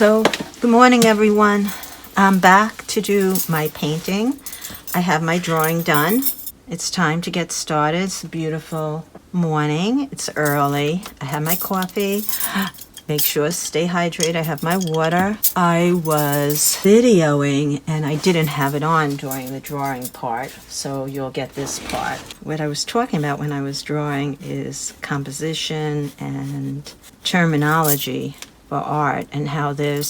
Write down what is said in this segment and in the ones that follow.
So, good morning everyone. I'm back to do my painting. I have my drawing done. It's time to get started. It's a beautiful morning. It's early. I have my coffee. Make sure to stay hydrated. I have my water. I was videoing and I didn't have it on during the drawing part, so you'll get this part. What I was talking about when I was drawing is composition and terminology for art, and how there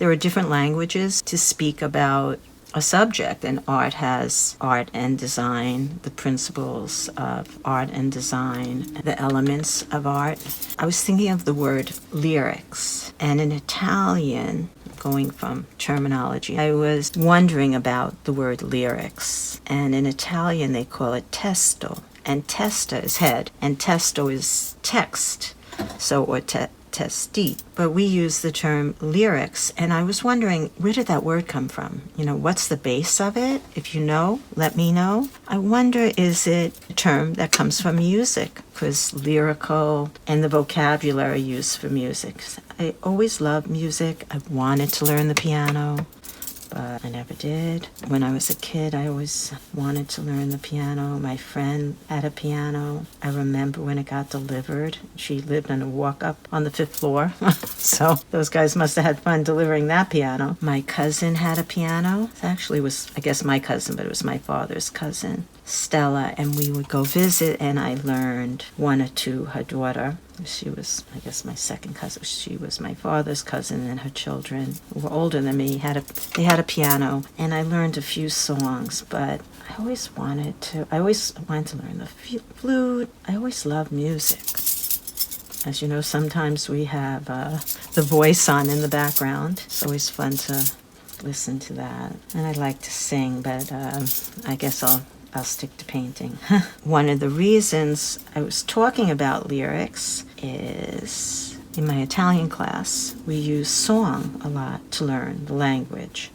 are different languages to speak about a subject, and art has art and design, the principles of art and design, the elements of art. I was thinking of the word lyrics, and in Italian, going from terminology, I was wondering about the word lyrics, and in Italian they call it testo, and testa is head, and testo is text, or testi, but we use the term lyrics, and I was wondering, where did that word come from? What's the base of it? If you know, let me know. I wonder, is it a term that comes from music? Because lyrical and the vocabulary used for music. I always loved music. I wanted to learn the piano, but I never did. When I was a kid, I always wanted to learn the piano. My friend had a piano. I remember when it got delivered. She lived on a walk-up on the 5th floor. So those guys must have had fun delivering that piano. My cousin had a piano. It actually was, I guess, my cousin, but it was my father's cousin, Stella, and we would go visit, and I learned one or two. Her daughter, she was, I guess, my second cousin. She was my father's cousin, and her children, who were older than me, they had a piano, and I learned a few songs, but I always wanted to learn the flute. I always loved music. As you know, sometimes we have the voice on in the background. It's always fun to listen to that. And I like to sing, but I guess I'll stick to painting. One of the reasons I was talking about lyrics is in my Italian class, we use song a lot to learn the language.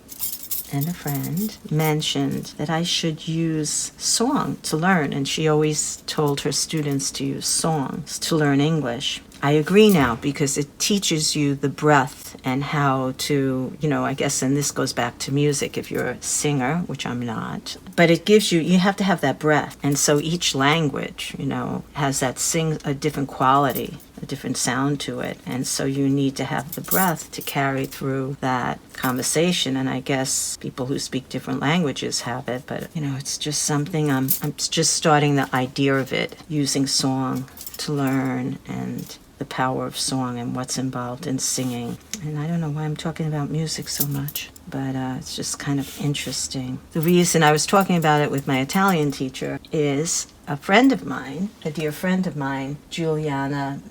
And a friend mentioned that I should use song to learn, and she always told her students to use songs to learn English. I agree now, because it teaches you the breath and how to, I guess, and this goes back to music if you're a singer, which I'm not, but it gives you have to have that breath. And so each language, has a different quality, a different sound to it. And so you need to have the breath to carry through that conversation. And I guess people who speak different languages have it, but, it's just something I'm just starting the idea of it, using song to learn, and the power of song and what's involved in singing. And I don't know why I'm talking about music so much, but it's just kind of interesting. The reason I was talking about it with my Italian teacher is a dear friend of mine, Gulianna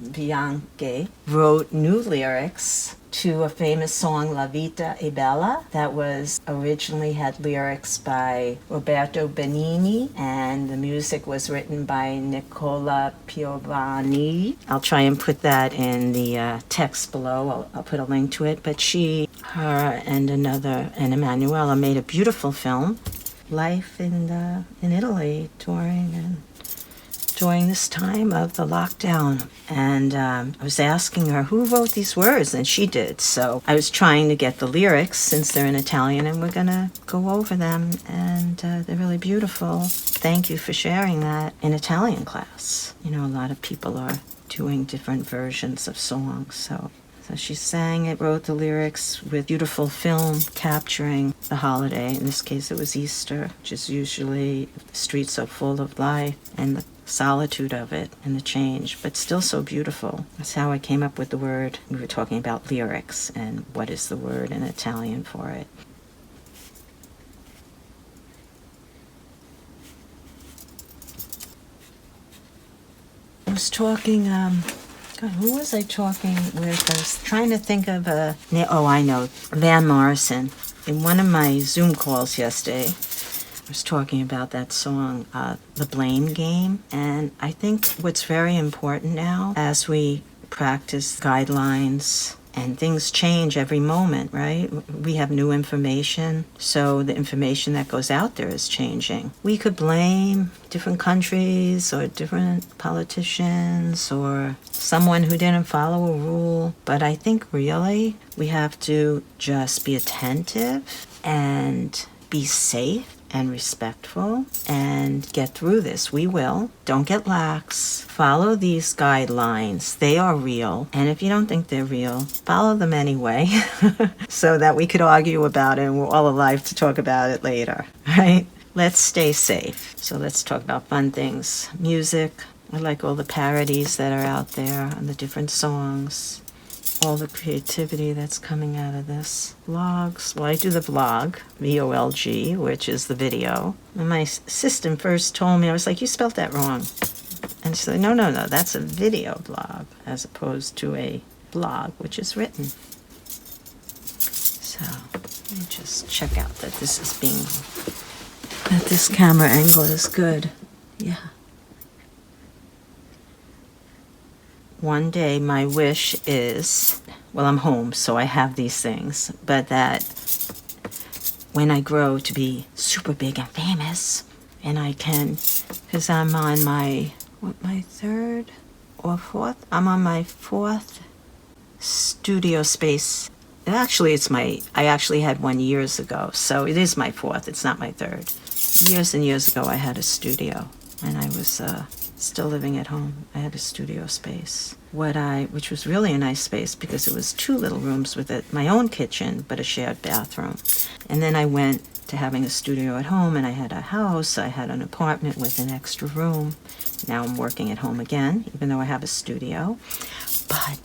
B, wrote new lyrics to a famous song, La Vita è Bella, that was originally had lyrics by Roberto Benigni, and the music was written by Nicola Piovani. I'll try and put that in the text below. I'll put a link to it. But her and Emanuela made a beautiful film, life in Italy during this time of the lockdown. And I was asking her who wrote these words, and she did. So I was trying to get the lyrics, since they're in Italian, and we're gonna go over them, and they're really beautiful. Thank you for sharing that in Italian class. A lot of people are doing different versions of songs, so she sang it, wrote the lyrics with beautiful film capturing the holiday. In this case, it was Easter, which is usually the streets are full of life and the solitude of it and the change, but still so beautiful. That's how I came up with the word. We were talking about lyrics and what is the word in Italian for it. I was talking, God, who was I talking with? I was trying to think of I know, Van Morrison. In one of my Zoom calls yesterday, I was talking about that song, The Blame Game. And I think what's very important now, as we practice guidelines And things change every moment, right? We have new information, so the information that goes out there is changing. We could blame different countries or different politicians or someone who didn't follow a rule, but I think really we have to just be attentive and be safe and respectful and get through this. We will. Don't get lax. Follow these guidelines. They are real. And if you don't think they're real, follow them anyway so that we could argue about it and we're all alive to talk about it later, right? Let's stay safe. So let's talk about fun things. Music. I like all the parodies that are out there and the different songs. All the creativity that's coming out of this. Vlogs. Well, I do the vlog, VOLG, which is the video. When my assistant first told me, I was like, you spelled that wrong. And she said, no, that's a video blog as opposed to a blog, which is written. So let me just check out that this camera angle is good. Yeah. One day my wish is, well, I'm home, so I have these things, but that when I grow to be super big and famous, and I can, because I'm on my third or fourth? I'm on my fourth studio space. Actually, I actually had one years ago, so it is my fourth, it's not my third. Years and years ago, I had a studio, and I was still living at home. I had a studio space, which was really a nice space because it was 2 little rooms with my own kitchen, but a shared bathroom. And then I went to having a studio at home, and I had a house. I had an apartment with an extra room. Now I'm working at home again, even though I have a studio. But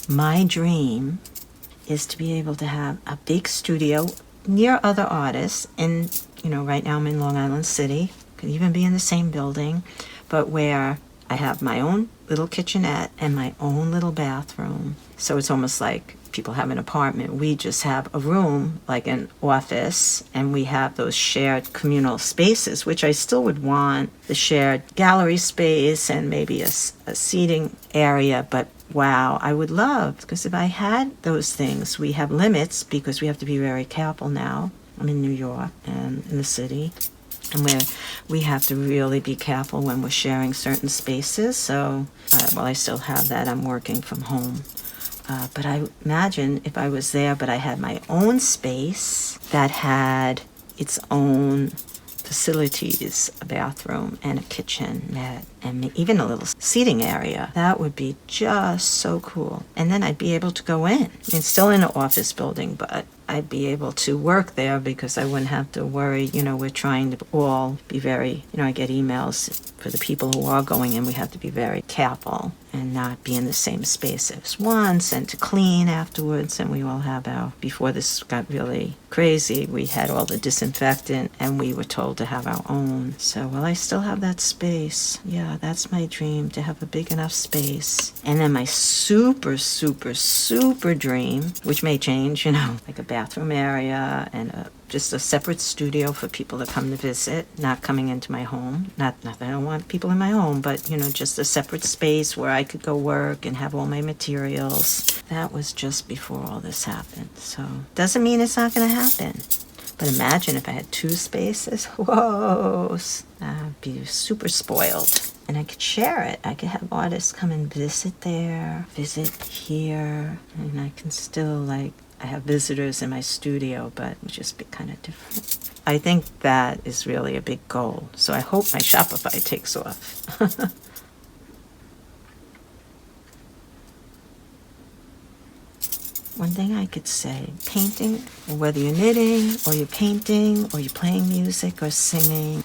my dream is to be able to have a big studio near other artists. And, right now I'm in Long Island City. Could even be in the same building, but where I have my own little kitchenette and my own little bathroom. So it's almost like people have an apartment. We just have a room, like an office, and we have those shared communal spaces, which I still would want, the shared gallery space and maybe a seating area. But wow, I would love, because if I had those things, we have limits because we have to be very careful now. I'm in New York and in the city. And we have to really be careful when we're sharing certain spaces. So, I still have that. I'm working from home. But I imagine if I was there, but I had my own space that had its own facilities, a bathroom and a kitchenette, and even a little seating area. That would be just so cool. And then I'd be able to go in. It's still in an office building, but I'd be able to work there because I wouldn't have to worry. We're trying to all be very, I get emails for the people who are going in. We have to be very careful and not be in the same space as once, and to clean afterwards. And we all have before this got really crazy, we had all the disinfectant and we were told to have our own. So, I still have that space. Yeah, that's my dream, to have a big enough space. And then my super, super, super dream, which may change, like a bathroom area and just a separate studio for people to come to visit, not coming into my home. Not that I don't want people in my home, but, just a separate space where I could go work and have all my materials. That was just before all this happened. So, doesn't mean it's not going to happen. But imagine if I had 2 spaces. Whoa, I'd be super spoiled. And I could share it. I could have artists come and visit there, visit here, and I can still, I have visitors in my studio, but it would just be kind of different. I think that is really a big goal. So I hope my Shopify takes off. One thing I could say, painting, whether you're knitting or you're painting or you're playing music or singing,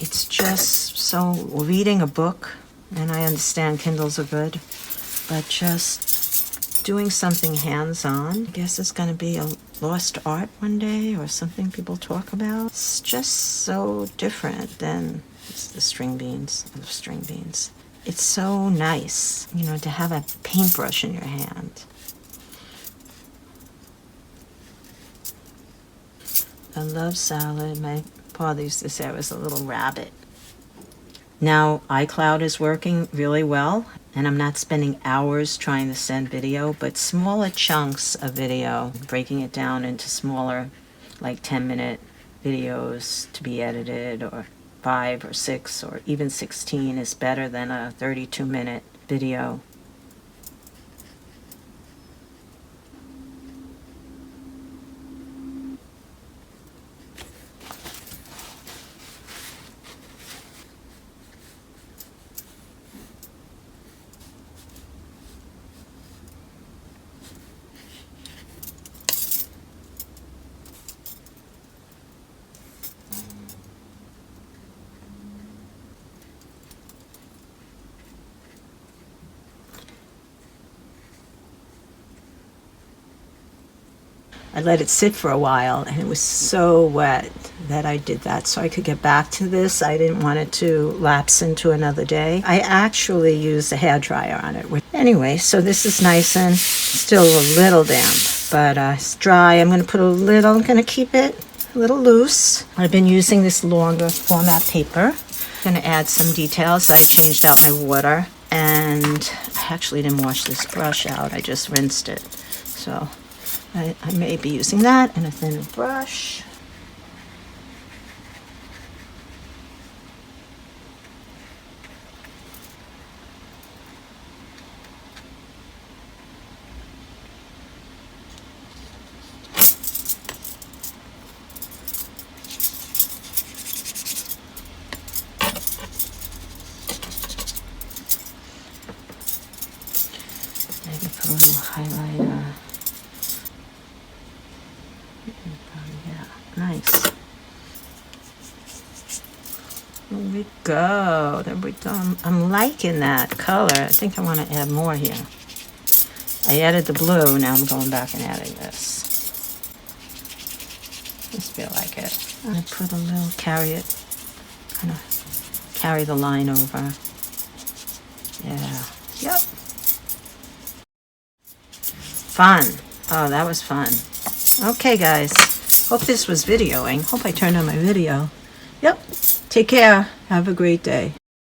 it's just so, reading a book, and I understand Kindles are good, but just doing something hands-on, I guess it's going to be a lost art one day or something people talk about. It's just so different than the string beans. I love string beans. It's so nice, to have a paintbrush in your hand. I love salad. My father used to say I was a little rabbit. Now iCloud is working really well. and I'm not spending hours trying to send video, but smaller chunks of video, breaking it down into smaller, like 10-minute videos to be edited, or 5 or 6 or even 16 is better than a 32-minute video. I let it sit for a while, and it was so wet that I did that so I could get back to this. I didn't want it to lapse into another day. I actually used a hairdryer on it. Anyway, so this is nice and still a little damp, but it's dry. I'm going to keep it a little loose. I've been using this longer format paper. I'm going to add some details. I changed out my water, and I actually didn't wash this brush out. I just rinsed it. So I may be using that and a thinner brush. Maybe put a little highlighter. Nice. There we go. There we go. I'm liking that color. I think I want to add more here. I added the blue. Now I'm going back and adding this. Just feel like it. I put a little, carry the line over. Yeah. Yep. Fun. Oh, that was fun. Okay, guys. Hope this was videoing. Hope I turned on my video. Yep. Take care. Have a great day.